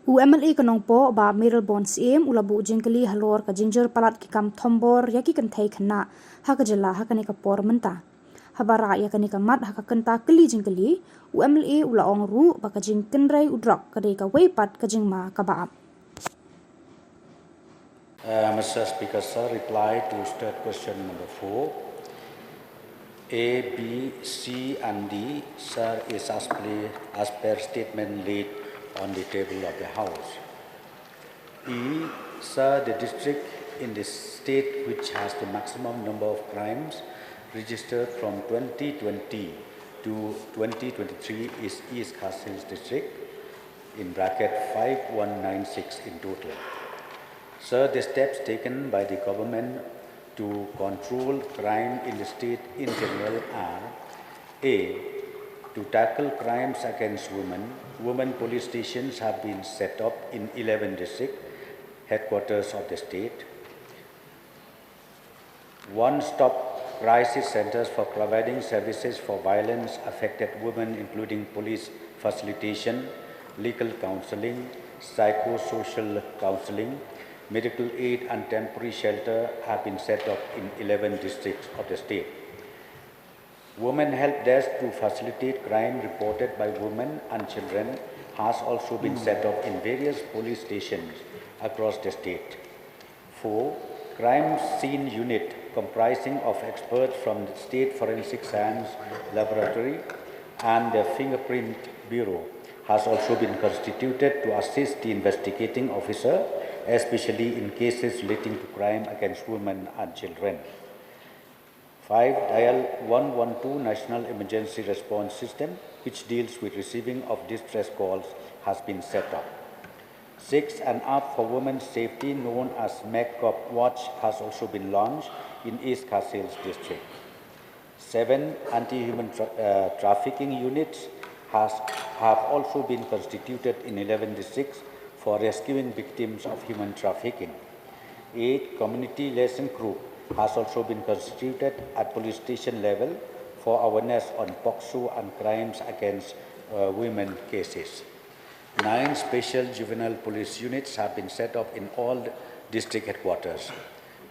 UMLA ka Nongpoh ba middle bonds ulabu Jingkylli halor ka ginger Palat ki kam Thombor ya ki Kynthei Khynnah ha ka Jylla ha ka ni ka por menta. Habara ya ka ni ka mat ha ka kenta keli Jingkylli UMLA ula ong ru ba ka jing Kynthei udrak ka dei ka weipat ka jing ma ka baap. Mr. Speaker, sir, reply to third question number 4. A, B, C, and D, sir, is as per statement laid on the table of the House. E, sir, the district in the state which has the maximum number of crimes registered from 2020 to 2023 is East Khynnah district, in bracket 5196 in total. Sir, the steps taken by the government to control crime in the state in general are: A, to tackle crimes against women, women police stations have been set up in 11 district headquarters of the state. One-stop crisis centers for providing services for violence-affected women, including police facilitation, legal counseling, psychosocial counseling, medical aid and temporary shelter have been set up in 11 districts of the state. Women help desk to facilitate crime reported by women and children has also been set up in various police stations across the state. 4. Crime scene unit comprising of experts from the State Forensic Science Laboratory and the Fingerprint Bureau has also been constituted to assist the investigating officer, especially in cases relating to crime against women and children. 5. Dial 112 National Emergency Response System, which deals with receiving of distress calls, has been set up. 6. An app for women's safety known as Meghalaya Watch has also been launched in East Khynnah district. 7. Anti-human trafficking units have also been constituted in 11 districts for rescuing victims of human trafficking. 8. Community liaison group has also been constituted at police station level for awareness on POCSO and crimes against women cases. 9. Special juvenile police units have been set up in all district headquarters.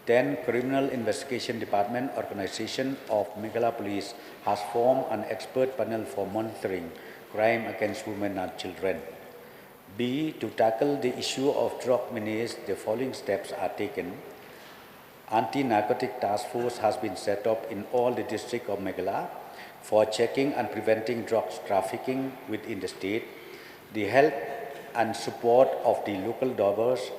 10. Criminal Investigation Department Organization of Meghalaya Police has formed an expert panel for monitoring crime against women and children. B. To tackle the issue of drug menace, the following steps are taken. Anti-narcotic task force has been set up in all the districts of Meghalaya for checking and preventing drugs trafficking within the state. The help and support of the local Thombors,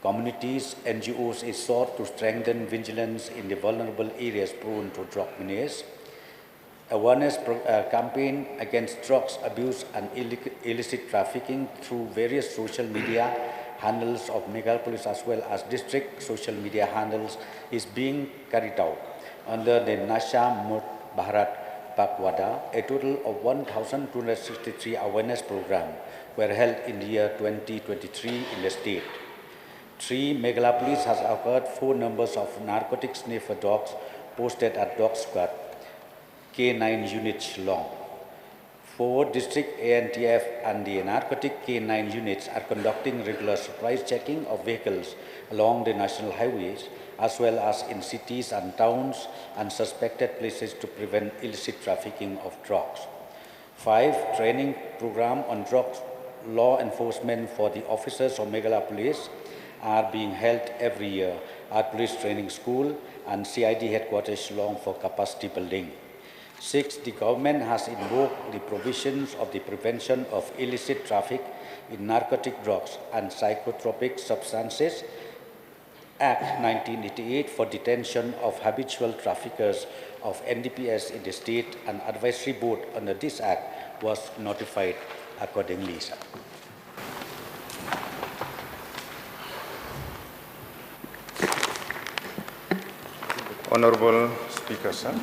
communities, NGOs is sought to strengthen vigilance in the vulnerable areas prone to drug menace. Awareness campaign against drugs abuse and illicit trafficking through various social media handles of Meghalaya Police as well as district social media handles is being carried out under the Nasha Mut Bharat Pakwada. A total of 1,263 awareness programs were held in the year 2023 in the state. 3. Meghalaya Police has acquired 4 numbers of narcotic sniffer dogs posted at Dog Squad K9 unit Shillong. 4. District ANTF and the narcotic K9 units are conducting regular surprise checking of vehicles along the national highways as well as in cities and towns and suspected places to prevent illicit trafficking of drugs. 5. Training program on drugs law enforcement for the officers of Meghalaya Police are being held every year at Police Training School and CID headquarters Shillong for capacity building. 6. The government has invoked the provisions of the Prevention of Illicit Traffic in Narcotic Drugs and Psychotropic Substances Act 1988 for detention of habitual traffickers of NDPS in the state, and advisory board under this act was notified accordingly. Sir. Honorable Speaker, sir,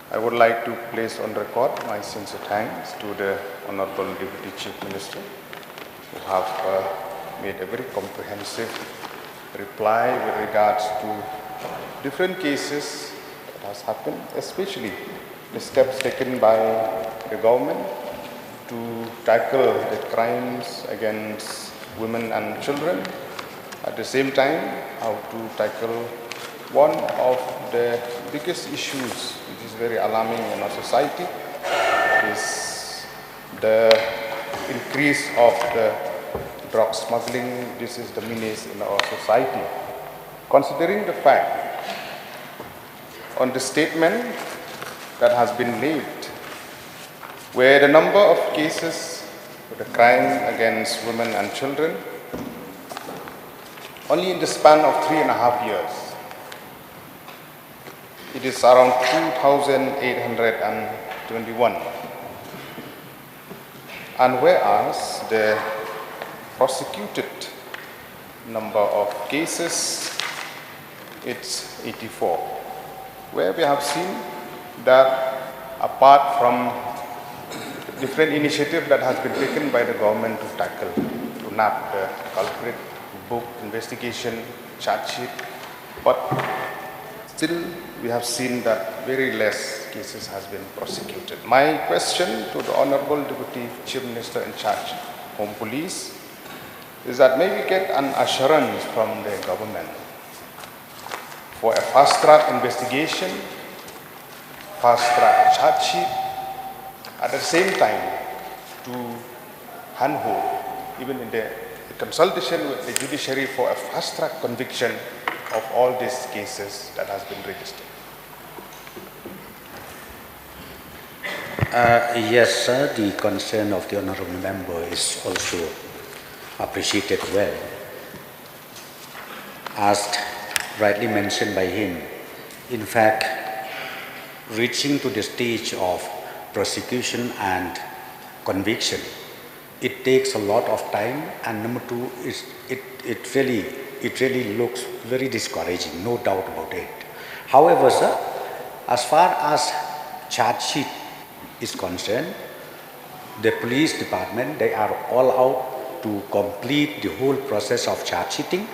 I would like to place on record my sincere thanks to the Honorable Deputy Chief Minister who have made a very comprehensive reply with regards to different cases that has happened, especially the steps taken by the government to to tackle the crimes against women and children. At the same time, how to tackle one of the biggest issues which is very alarming in our society is the increase of the drug smuggling. This is the menace in our society. Considering the fact on the statement that has been made, where the number of cases for the crime against women and children, only in the span of 3.5 years, it is around 2,821. And whereas the prosecuted number of cases, it's 84, where we have seen that apart from different initiatives that has been taken by the government to tackle, to nab the culprit, book investigation, charge sheet, but still we have seen that very less cases has been prosecuted. My question to the Honorable Deputy Chief Minister in charge, Home Police, is that may we get an assurance from the government for a fast-track investigation, fast-track charge sheet, at the same time to handhold, even in the consultation with the judiciary, for a fast-track conviction of all these cases that has been registered. Yes, sir, the concern of the honorable member is also appreciated well. As rightly mentioned by him, in fact, reaching to the stage of prosecution and conviction, it takes a lot of time, and number two is it really looks very discouraging, no doubt about it. However, sir, as far as charge sheet is concerned, the police department, they are all out to complete the whole process of charge sheeting,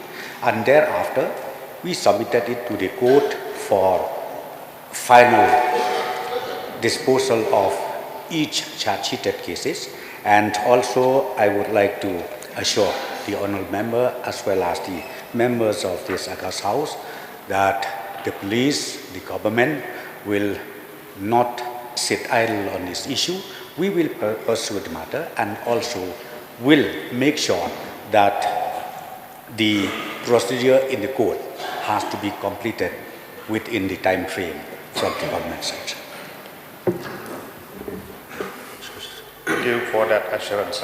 and thereafter we submitted it to the court for final disposal of each charge sheeted cases. And also I would like to assure the honourable member as well as the members of this August House that the police, the government will not sit idle on this issue. We will pursue the matter and also will make sure that the procedure in the court has to be completed within the time frame from the government side. Thank you for that assurance.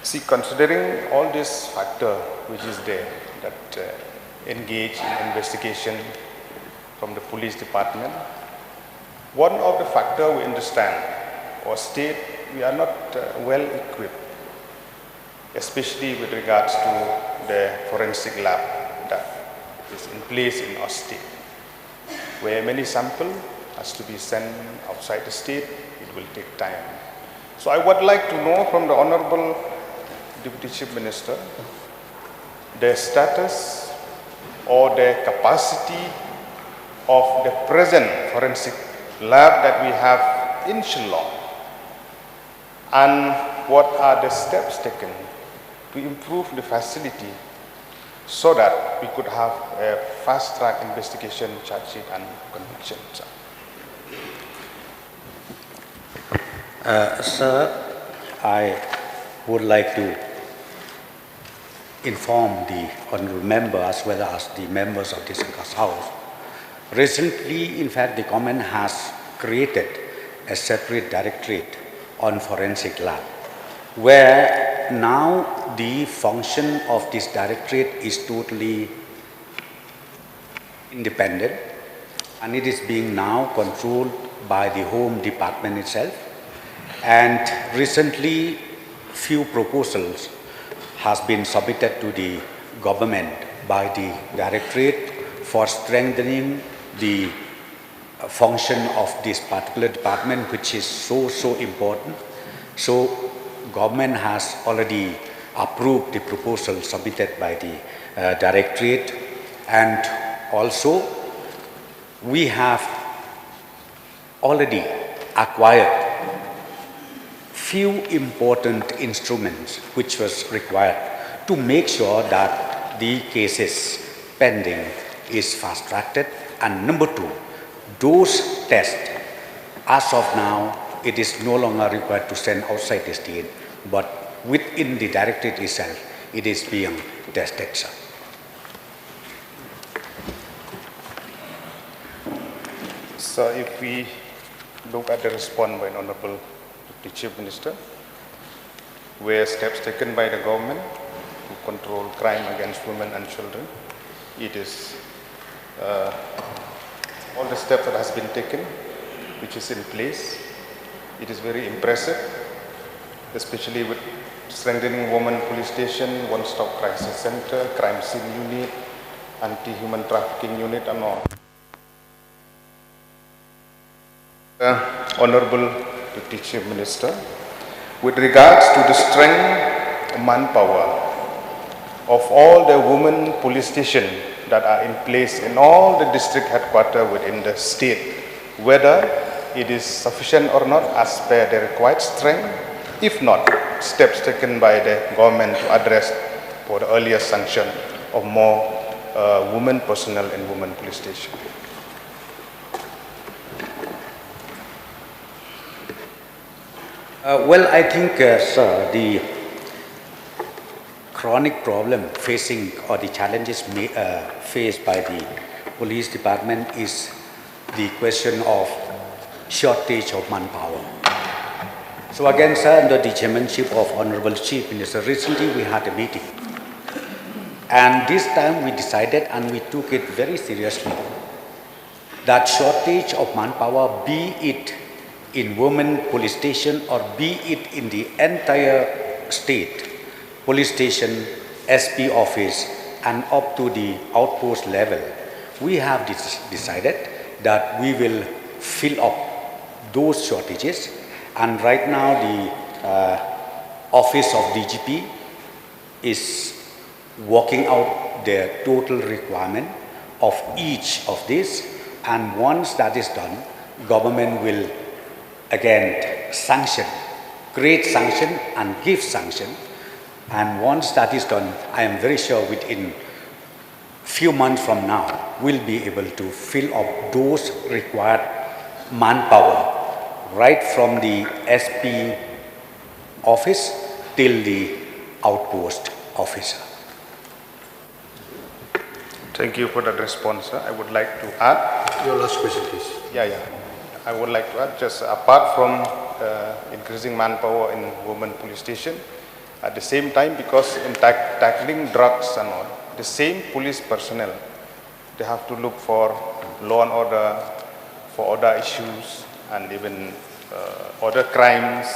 See, considering all this factor which is there that engage in investigation from the police department, one of the factor we understand or state we are not well equipped, especially with regards to the forensic lab that is in place in our state, where many sample has to be sent outside the state. It will take time. So I would like to know from the Honorable Deputy Chief Minister the status or the capacity of the present forensic lab that we have in Shillong, and what are the steps taken to improve the facility so that we could have a fast-track investigation, charge sheet and conviction. Sir, I would like to inform the honourable member as well as the members of this House. Recently, in fact, the government has created a separate directorate on forensic lab, where now the function of this directorate is totally independent, and it is being now controlled by the Home Department itself. And recently, few proposals has been submitted to the government by the directorate for strengthening the function of this particular department, which is so important. So government has already approved the proposal submitted by the directorate, and also we have already acquired few important instruments which was required to make sure that the cases pending is fast-tracked. And number two, those tests, as of now, it is no longer required to send outside the state, but within the directorate itself, it is being tested, sir. So if we look at the response by Honorable the Chief Minister, where steps taken by the government to control crime against women and children, it is all the steps that has been taken, which is in place. It is very impressive, especially with strengthening women police station, one-stop crisis center, crime scene unit, anti-human trafficking unit, and all. Honorable Deputy Chief Minister, with regards to the strength manpower of all the women police stations that are in place in all the district headquarters within the state, whether it is sufficient or not as per the required strength, if not, steps taken by the government to address for the earlier sanction of more women personnel in women police station. Well, I think, sir, the chronic problem facing or the challenges faced by the police department is the question of shortage of manpower. So again, sir, under the chairmanship of Honorable Chief Minister, recently we had a meeting. And this time we decided and we took it very seriously that shortage of manpower, be it in women police station or be it in the entire state police station, SP office and up to the outpost level, we have decided that we will fill up those shortages. And right now the office of DGP is working out the total requirement of each of these, and once that is done, government will again sanction, create sanction and give sanction. And once that is done, I am very sure within few months from now, we'll be able to fill up those required manpower right from the SP office till the outpost officer. Thank you for that response, sir. I would like to add. Your last question, please. Yeah. I would like to add, just apart from increasing manpower in women police station, at the same time, because in tackling drugs and all, the same police personnel, they have to look for law and order, for other issues, and even other crimes,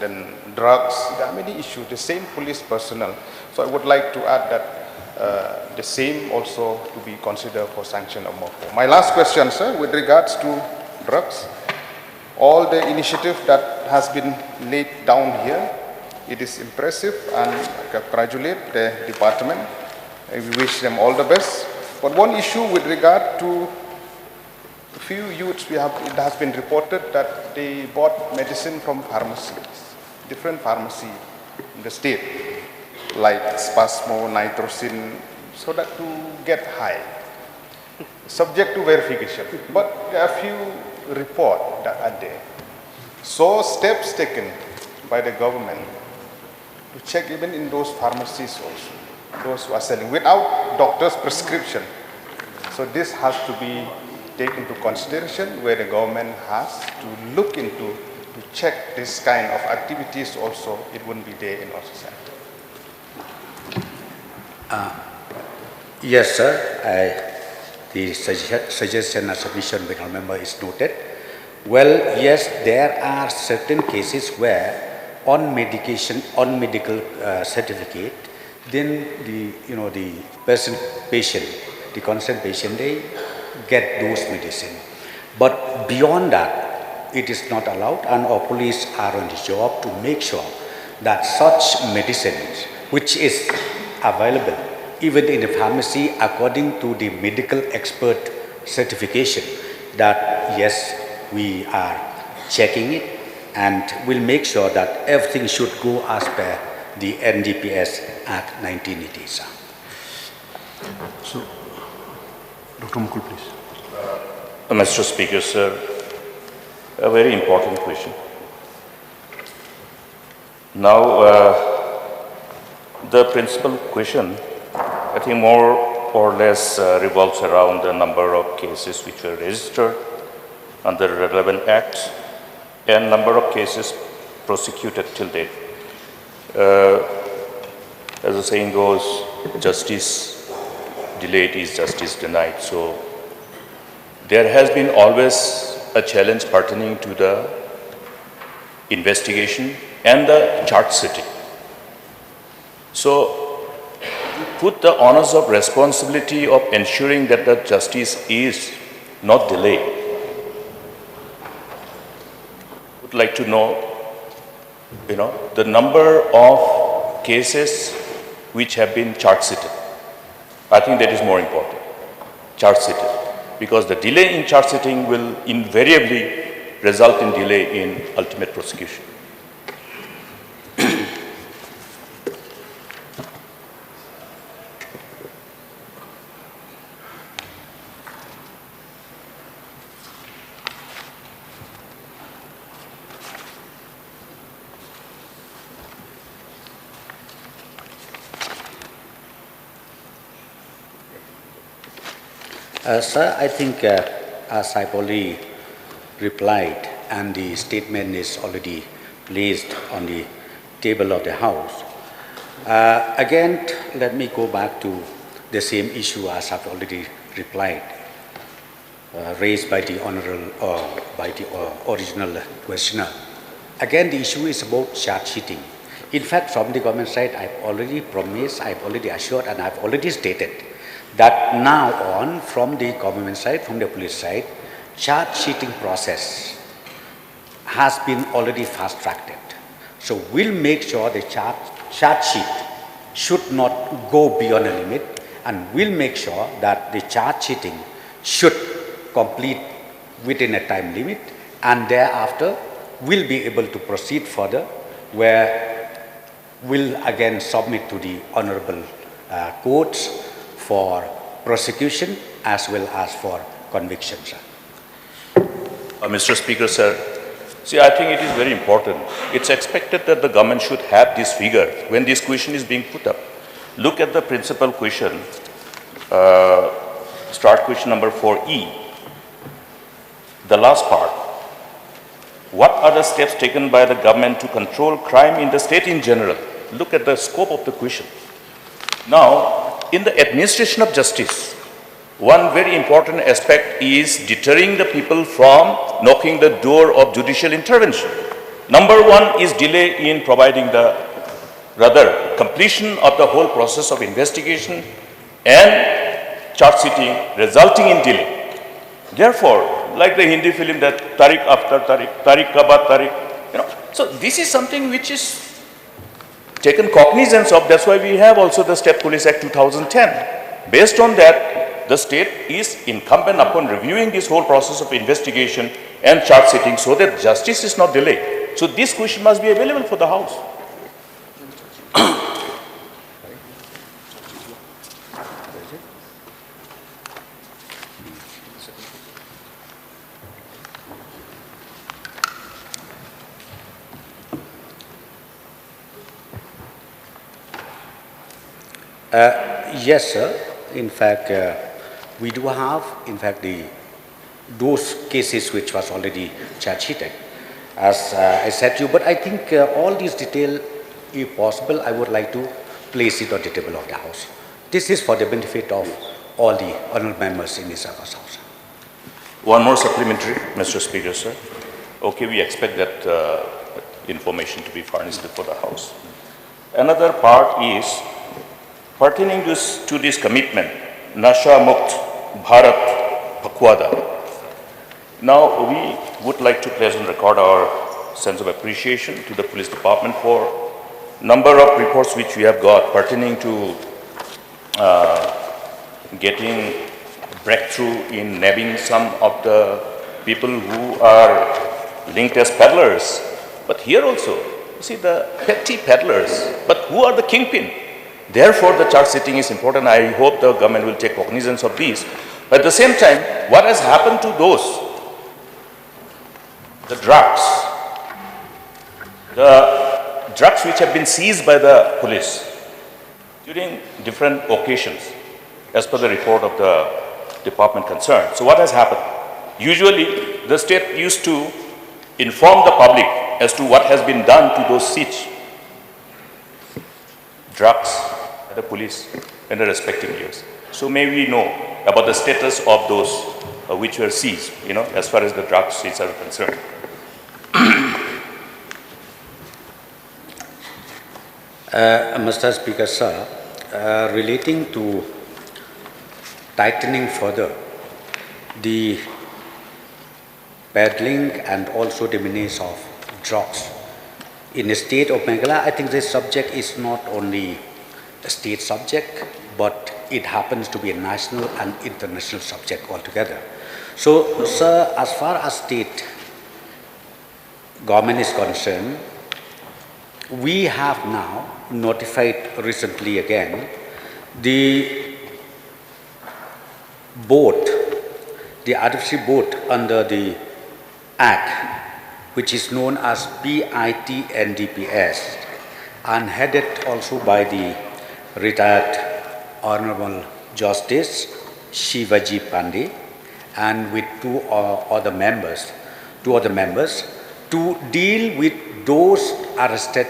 then drugs. There are many issues, the same police personnel. So I would like to add that the same also to be considered for sanction of Nongpoh. My last question, sir, with regards to drugs, all the initiative that has been laid down here, it is impressive, and I congratulate the department. We wish them all the best. But one issue with regard to a few youths, it has been reported that they bought medicine from pharmacies, different pharmacies in the state, like Spasmo, Nitrosin, so that to get high, subject to verification. But there are few reports that are there. So steps taken by the government to check even in those pharmacies also, those who are selling without doctor's prescription. So this has to be taken into consideration, where the government has to look into to check this kind of activities also. It wouldn't be there in our society. Yes, sir. The suggestion and submission by our member is noted. Well, yes, there are certain cases where on medication, on medical certificate, then the patient, the concerned patient, they get those medicine. But beyond that, it is not allowed, and our police are on the job to make sure that such medicines, which is available even in a pharmacy according to the medical expert certification, that yes, we are checking it and will make sure that everything should go as per the NDPS Act 1980. Sir. So, Dr. Mukul, please. Mr. Speaker, sir, a very important question. Now, the principal question, I think more or less revolves around the number of cases which were registered under relevant acts and number of cases prosecuted till date. As the saying goes, justice delayed is justice denied. So there has been always a challenge pertaining to the investigation and the charge sitting. So put the onus of responsibility of ensuring that the justice is not delayed. Would like to know, the number of cases which have been charge sitted. I think that is more important, charge sitted, because the delay in charge sitting will invariably result in delay in ultimate prosecution. Sir, I think as I've already replied and the statement is already placed on the table of the House, again, let me go back to the same issue as I've already replied, raised by the original questioner. Again, the issue is about charge sheeting. In fact, from the government side, I've already promised, I've already assured, and I've already stated that now on, from the government side, from the police side, charge sheeting process has been already fast-tracked. So we'll make sure the charge sheet should not go beyond a limit, and we'll make sure that the charge sheeting should complete within a time limit, and thereafter we'll be able to proceed further, where we'll again submit to the honorable courts for prosecution as well as for conviction, sir. Mr. Speaker, sir, see, I think it is very important. It's expected that the government should have this figure when this question is being put up. Look at the principal question, start question number 4E, the last part. What are the steps taken by the government to control crime in the state in general? Look at the scope of the question. Now, in the administration of justice, one very important aspect is deterring the people from knocking the door of judicial intervention. Number one is delay in providing completion of the whole process of investigation and charge sitting resulting in delay. Therefore, like the Hindi film that Tariq after Tariq, Tariq ka baad Tariq, so this is something which is taken cognizance of. That's why we have also the State Police Act 2010. Based on that, the state is incumbent upon reviewing this whole process of investigation and charge sitting so that justice is not delayed. So this question must be available for the House. Yes, sir. In fact, we do have, in fact, those cases which was already charge sheeted, as I said to you. But I think all these detail, if possible, I would like to place it on the table of the House. This is for the benefit of all the honourable members in this House. One more supplementary, Mr. Speaker, sir. Okay, we expect that information to be furnished before the House. Another part is pertaining to this commitment, Nasha Mukt Bharat Pakwada. Now, we would like to place on record our sense of appreciation to the police department for number of reports which we have got pertaining to getting breakthrough in nabbing some of the people who are linked as peddlers But here also, you see the petty peddlers, but who are the kingpin? Therefore, the charge sitting is important. I hope the government will take cognizance of these. But at the same time, what has happened to those, the drugs which have been seized by the police during different occasions, as per the report of the department concerned. So what has happened? Usually, the state used to inform the public as to what has been done to those seized drugs by the police in the respective years. So may we know about the status of those which were seized, as far as the drugs seized are concerned. Mr. Speaker, sir, relating to tightening further the peddling and also the menace of drugs in the state of Meghalaya, I think this subject is not only a state subject, but it happens to be a national and international subject altogether. So, sir, as far as state government is concerned, we have now notified recently again the boat, the advisory board under the Act, which is known as Peit NDPS, and headed also by the retired Honorable Justice Shivaji Pandey, and with two other members, to deal with those arrested